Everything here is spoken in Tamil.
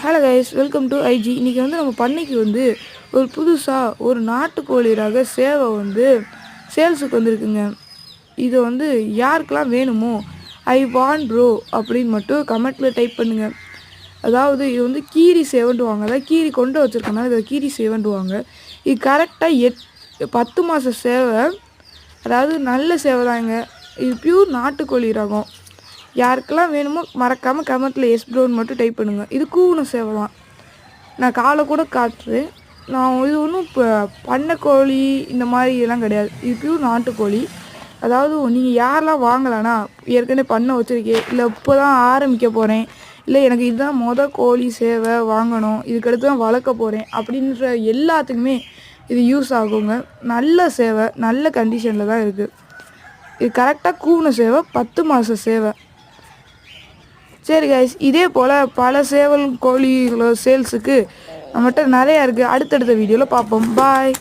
Hello guys, welcome to IG. இன்றைக்கி நம்ம பண்ணைக்கு ஒரு புதுசாக ஒரு நாட்டுக்கோழி ரக சேவை சேல்ஸுக்கு வந்திருக்குங்க. இது யாருக்கெல்லாம் வேணுமோ ஐ வாண்ட் ப்ரோ அப்படின்னு மட்டும் கமெண்ட்டில் டைப் பண்ணுங்கள். அதாவது இது கீரி சேவண்டுவாங்க. அதாவது கீரி கொண்டு வச்சுருக்கனால இதை கீரி சேவண்டுவாங்க. இது கரெக்டாக 10 மாத சேவை. அதாவது நல்ல சேவை தாங்க. இது பியூர் நாட்டுக்கோழி ரகம். யாருக்கெல்லாம் வேணுமோ மறக்காமல் கமெண்ட்டில் எஸ் ப்ரோன்னு மட்டும் டைப் பண்ணுங்கள். இது கூவுன சேவை தான். நான் காலை கூட காட்டுறேன். நான் இது ஒன்றும் இப்போ பண்ணைக்கோழி இந்த மாதிரி எல்லாம் கிடையாது. இது பியூர் நாட்டுக்கோழி. அதாவது நீங்கள் யாரெல்லாம் வாங்கலான்னா, ஏற்கனவே பண்ணை வச்சுருக்கேன், இல்லை இப்போ தான் ஆரம்பிக்க போகிறேன், இல்லை எனக்கு இதுதான் கோழி சேவை வாங்கணும், இதுக்கடுத்து தான் வளர்க்க போகிறேன் அப்படின்ற எல்லாத்துக்குமே இது யூஸ் ஆகுங்க. நல்ல சேவை, நல்ல கண்டிஷனில் தான் இருக்குது. இது கரெக்டாக கூவுன சேவை, 10 மாத சேவை. சரி கைஸ், இதே போல் பல சேவல் கோழி சேல்ஸுக்கு நம்மகிட்ட நிறையா இருக்குது. அடுத்தடுத்த வீடியோவில் பார்ப்போம். பாய்.